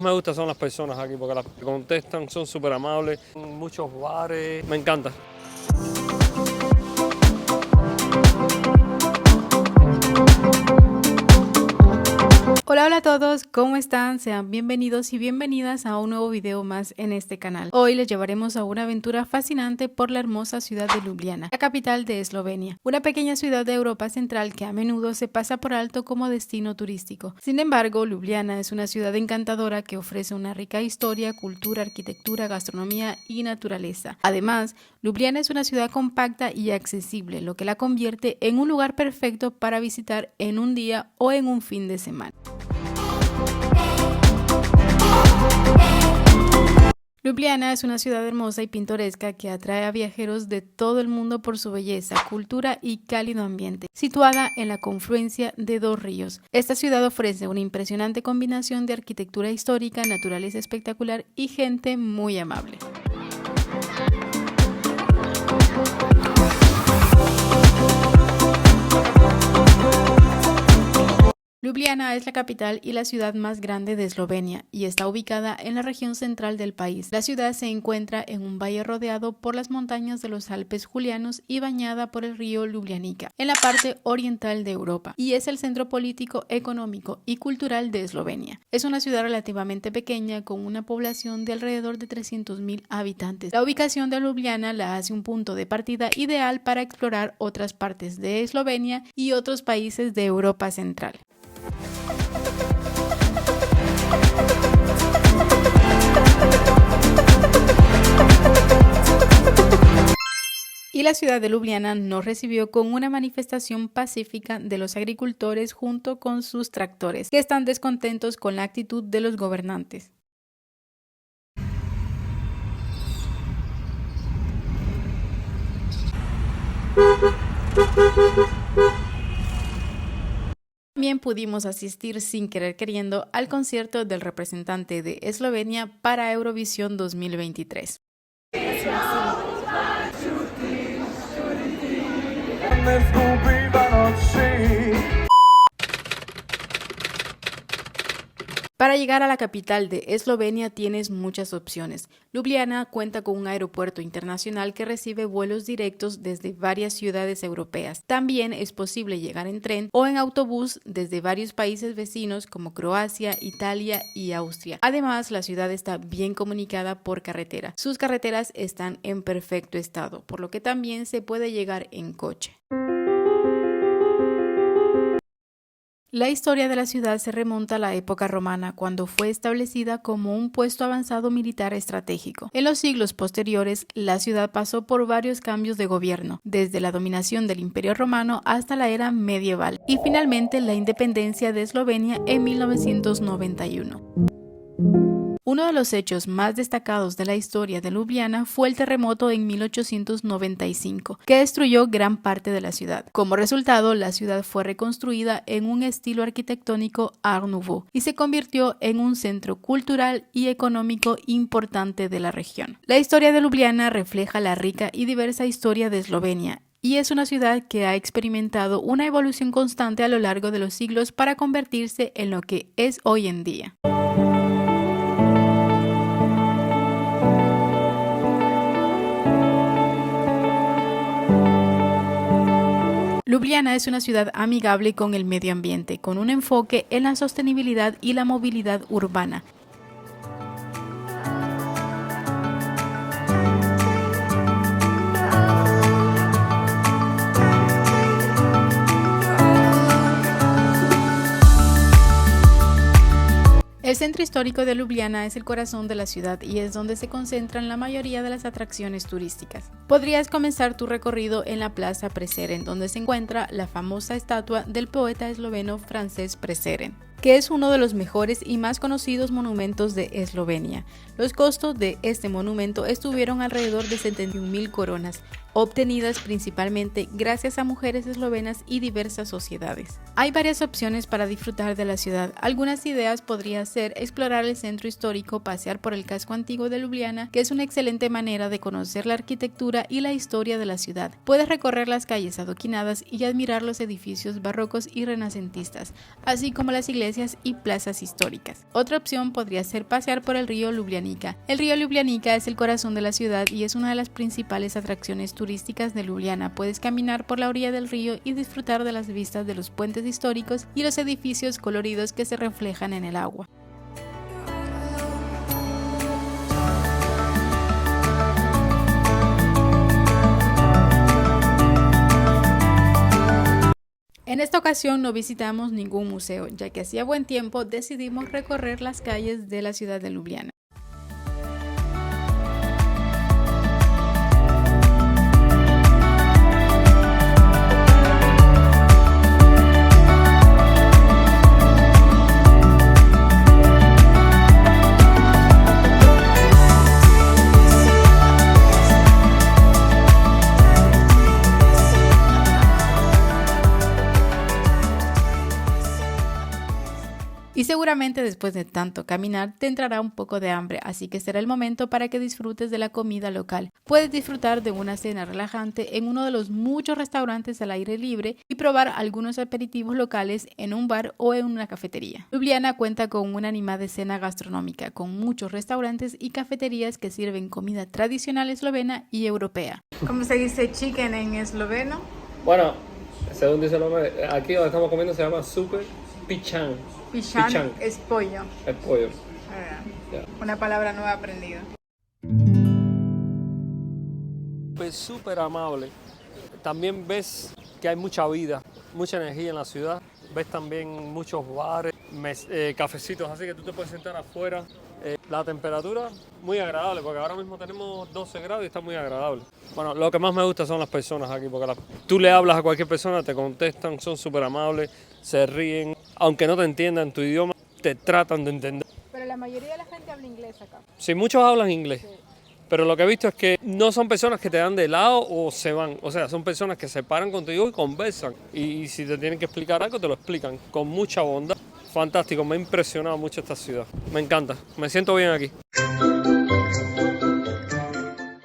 Me gustan son las personas aquí porque las que contestan son súper amables, muchos bares, me encanta. Hola, hola a todos, ¿cómo están? Sean bienvenidos y bienvenidas a un nuevo video más en este canal. Hoy les llevaremos a una aventura fascinante por la hermosa ciudad de Ljubljana, la capital de Eslovenia, una pequeña ciudad de Europa Central que a menudo se pasa por alto como destino turístico. Sin embargo, Ljubljana es una ciudad encantadora que ofrece una rica historia, cultura, arquitectura, gastronomía y naturaleza. Además, Ljubljana es una ciudad compacta y accesible, lo que la convierte en un lugar perfecto para visitar en un día o en un fin de semana. Ljubljana es una ciudad hermosa y pintoresca que atrae a viajeros de todo el mundo por su belleza, cultura y cálido ambiente. Situada en la confluencia de dos ríos, esta ciudad ofrece una impresionante combinación de arquitectura histórica, naturaleza espectacular y gente muy amable. Ljubljana es la capital y la ciudad más grande de Eslovenia y está ubicada en la región central del país. La ciudad se encuentra en un valle rodeado por las montañas de los Alpes Julianos y bañada por el río Ljubljanica, en la parte oriental de Europa, y es el centro político, económico y cultural de Eslovenia. Es una ciudad relativamente pequeña con una población de alrededor de 300.000 habitantes. La ubicación de Ljubljana la hace un punto de partida ideal para explorar otras partes de Eslovenia y otros países de Europa Central. Y la ciudad de Ljubljana nos recibió con una manifestación pacífica de los agricultores junto con sus tractores, que están descontentos con la actitud de los gobernantes. También pudimos asistir sin querer queriendo al concierto del representante de Eslovenia para Eurovisión 2023. Para llegar a la capital de Eslovenia tienes muchas opciones. Ljubljana cuenta con un aeropuerto internacional que recibe vuelos directos desde varias ciudades europeas. También es posible llegar en tren o en autobús desde varios países vecinos como Croacia, Italia y Austria. Además, la ciudad está bien comunicada por carretera. Sus carreteras están en perfecto estado, por lo que también se puede llegar en coche. La historia de la ciudad se remonta a la época romana, cuando fue establecida como un puesto avanzado militar estratégico. En los siglos posteriores, la ciudad pasó por varios cambios de gobierno, desde la dominación del Imperio Romano hasta la era medieval, y finalmente la independencia de Eslovenia en 1991. Uno de los hechos más destacados de la historia de Ljubljana fue el terremoto en 1895, que destruyó gran parte de la ciudad. Como resultado, la ciudad fue reconstruida en un estilo arquitectónico Art Nouveau y se convirtió en un centro cultural y económico importante de la región. La historia de Ljubljana refleja la rica y diversa historia de Eslovenia, y es una ciudad que ha experimentado una evolución constante a lo largo de los siglos para convertirse en lo que es hoy en día. Ljubljana es una ciudad amigable con el medio ambiente, con un enfoque en la sostenibilidad y la movilidad urbana. El centro histórico de Ljubljana es el corazón de la ciudad y es donde se concentran la mayoría de las atracciones turísticas. Podrías comenzar tu recorrido en la Plaza Prešeren, donde se encuentra la famosa estatua del poeta esloveno Frances Prešeren, que es uno de los mejores y más conocidos monumentos de Eslovenia. Los costos de este monumento estuvieron alrededor de 71.000 coronas, obtenidas principalmente gracias a mujeres eslovenas y diversas sociedades. Hay varias opciones para disfrutar de la ciudad. Algunas ideas podrían ser explorar el centro histórico, pasear por el casco antiguo de Ljubljana, que es una excelente manera de conocer la arquitectura y la historia de la ciudad. Puedes recorrer las calles adoquinadas y admirar los edificios barrocos y renacentistas, así como las iglesias y plazas históricas. Otra opción podría ser pasear por el río Ljubljanica. El río Ljubljanica es el corazón de la ciudad y es una de las principales atracciones turísticas de Ljubljana. Puedes caminar por la orilla del río y disfrutar de las vistas de los puentes históricos y los edificios coloridos que se reflejan en el agua. En esta ocasión no visitamos ningún museo, ya que hacía buen tiempo decidimos recorrer las calles de la ciudad de Ljubljana. Y seguramente después de tanto caminar te entrará un poco de hambre, así que será el momento para que disfrutes de la comida local. Puedes disfrutar de una cena relajante en uno de los muchos restaurantes al aire libre y probar algunos aperitivos locales en un bar o en una cafetería. Ljubljana cuenta con una animada escena gastronómica, con muchos restaurantes y cafeterías que sirven comida tradicional eslovena y europea. ¿Cómo se dice chicken en esloveno? Bueno, según dice el hombre, aquí donde estamos comiendo se llama super pichán. Pichán es pollo. Es pollo. Yeah. Una palabra nueva aprendida. Es súper amable. También ves que hay mucha vida, mucha energía en la ciudad. Ves también muchos bares, cafecitos, así que tú te puedes sentar afuera. La temperatura muy agradable, porque ahora mismo tenemos 12 grados y está muy agradable. Bueno, lo que más me gusta son las personas aquí, porque tú le hablas a cualquier persona, te contestan, son súper amables, se ríen, aunque no te entiendan tu idioma, te tratan de entender. Pero la mayoría de la gente habla inglés acá. Sí, muchos hablan inglés. Sí. Pero lo que he visto es que no son personas que te dan de lado o se van. O sea, son personas que se paran contigo y conversan. Y si te tienen que explicar algo, te lo explican con mucha bondad. Fantástico, me ha impresionado mucho esta ciudad. Me encanta, me siento bien aquí.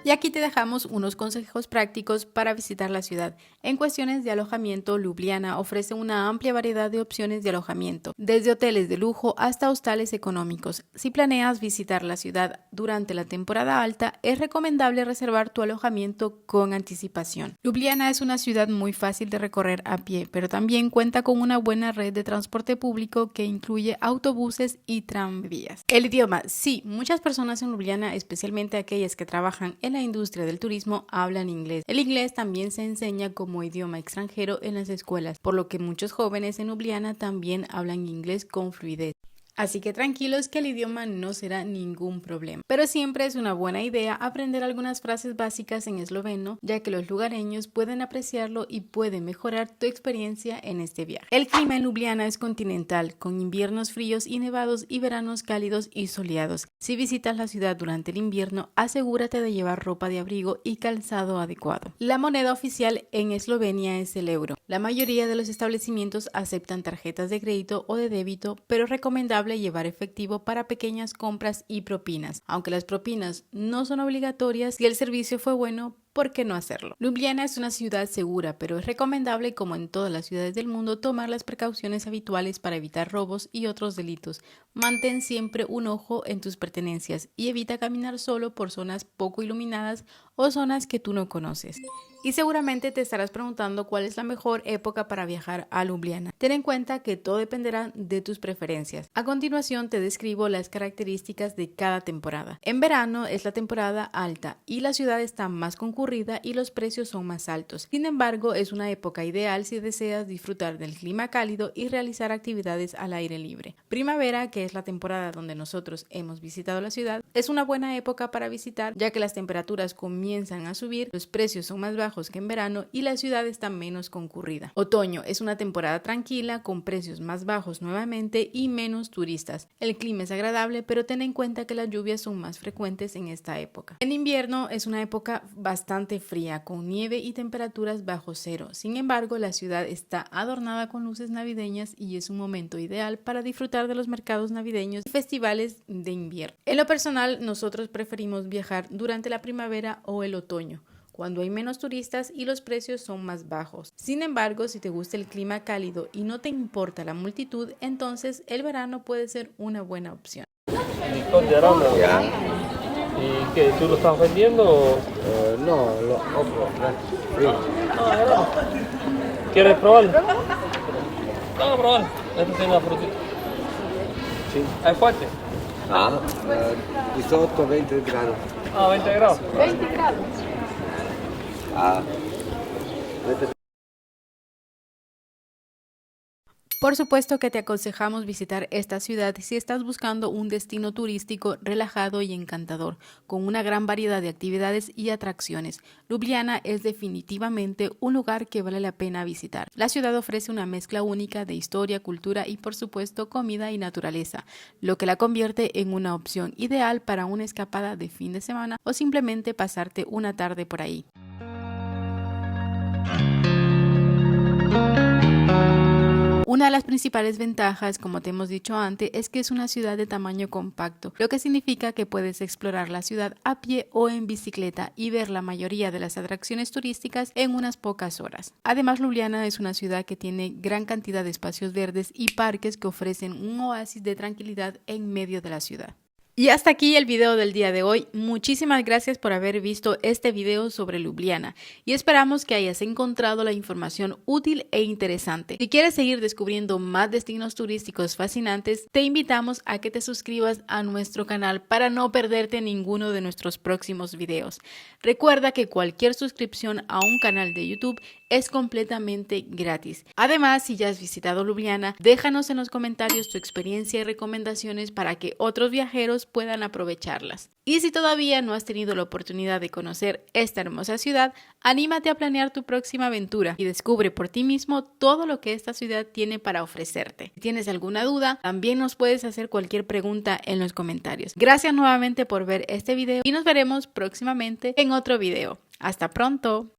Y aquí te dejamos unos consejos prácticos para visitar la ciudad. En cuestiones de alojamiento, Ljubljana ofrece una amplia variedad de opciones de alojamiento, desde hoteles de lujo hasta hostales económicos. Si planeas visitar la ciudad durante la temporada alta, es recomendable reservar tu alojamiento con anticipación. Ljubljana es una ciudad muy fácil de recorrer a pie, pero también cuenta con una buena red de transporte público que incluye autobuses y tranvías. El idioma, sí, muchas personas en Ljubljana, especialmente aquellas que trabajan en la industria del turismo, hablan inglés. El inglés también se enseña como idioma extranjero en las escuelas, por lo que muchos jóvenes en Ljubljana también hablan inglés con fluidez. Así que tranquilos que el idioma no será ningún problema. Pero siempre es una buena idea aprender algunas frases básicas en esloveno, ya que los lugareños pueden apreciarlo y pueden mejorar tu experiencia en este viaje. El clima en Ljubljana es continental, con inviernos fríos y nevados y veranos cálidos y soleados. Si visitas la ciudad durante el invierno, asegúrate de llevar ropa de abrigo y calzado adecuado. La moneda oficial en Eslovenia es el euro. La mayoría de los establecimientos aceptan tarjetas de crédito o de débito, pero es recomendable llevar efectivo para pequeñas compras y propinas. Aunque las propinas no son obligatorias, si el servicio fue bueno, ¿por qué no hacerlo? Ljubljana es una ciudad segura, pero es recomendable, como en todas las ciudades del mundo, tomar las precauciones habituales para evitar robos y otros delitos. Mantén siempre un ojo en tus pertenencias y evita caminar solo por zonas poco iluminadas o zonas que tú no conoces. Y seguramente te estarás preguntando cuál es la mejor época para viajar a Ljubljana. Ten en cuenta que todo dependerá de tus preferencias. A continuación te describo las características de cada temporada. En verano es la temporada alta y la ciudad está más concurrida y los precios son más altos. Sin embargo, es una época ideal si deseas disfrutar del clima cálido y realizar actividades al aire libre. Primavera, que es la temporada donde nosotros hemos visitado la ciudad, es una buena época para visitar, ya que las temperaturas comienzan a subir, los precios son más bajos bajos que en verano y la ciudad está menos concurrida. Otoño es una temporada tranquila con precios más bajos nuevamente y menos turistas. El clima es agradable, pero ten en cuenta que las lluvias son más frecuentes en esta época. En invierno es una época bastante fría con nieve y temperaturas bajo cero. Sin embargo, la ciudad está adornada con luces navideñas y es un momento ideal para disfrutar de los mercados navideños y festivales de invierno. En lo personal, nosotros preferimos viajar durante la primavera o el otoño, cuando hay menos turistas y los precios son más bajos. Sin embargo, si te gusta el clima cálido y no te importa la multitud, entonces el verano puede ser una buena opción. Licor de arándano. Ya. ¿Y qué? ¿Tú lo estás vendiendo o...? No, lo compro. ¿Quieres probarlo? Vamos a probarlo. Este tiene la frutita. Sí. ¿Es fuerte? 18, 20 grados. 20 grados. 20 grados. Ah, 20. Por supuesto que te aconsejamos visitar esta ciudad si estás buscando un destino turístico relajado y encantador, con una gran variedad de actividades y atracciones. Ljubljana es definitivamente un lugar que vale la pena visitar. La ciudad ofrece una mezcla única de historia, cultura y por supuesto comida y naturaleza, lo que la convierte en una opción ideal para una escapada de fin de semana o simplemente pasarte una tarde por ahí. Una de las principales ventajas, como te hemos dicho antes, es que es una ciudad de tamaño compacto, lo que significa que puedes explorar la ciudad a pie o en bicicleta y ver la mayoría de las atracciones turísticas en unas pocas horas. Además, Ljubljana es una ciudad que tiene gran cantidad de espacios verdes y parques que ofrecen un oasis de tranquilidad en medio de la ciudad. Y hasta aquí el video del día de hoy. Muchísimas gracias por haber visto este video sobre Ljubljana y esperamos que hayas encontrado la información útil e interesante. Si quieres seguir descubriendo más destinos turísticos fascinantes, te invitamos a que te suscribas a nuestro canal para no perderte ninguno de nuestros próximos videos. Recuerda que cualquier suscripción a un canal de YouTube es completamente gratis. Además, si ya has visitado Ljubljana, déjanos en los comentarios tu experiencia y recomendaciones para que otros viajeros puedan aprovecharlas. Y si todavía no has tenido la oportunidad de conocer esta hermosa ciudad, anímate a planear tu próxima aventura y descubre por ti mismo todo lo que esta ciudad tiene para ofrecerte. Si tienes alguna duda, también nos puedes hacer cualquier pregunta en los comentarios. Gracias nuevamente por ver este video y nos veremos próximamente en otro video. ¡Hasta pronto!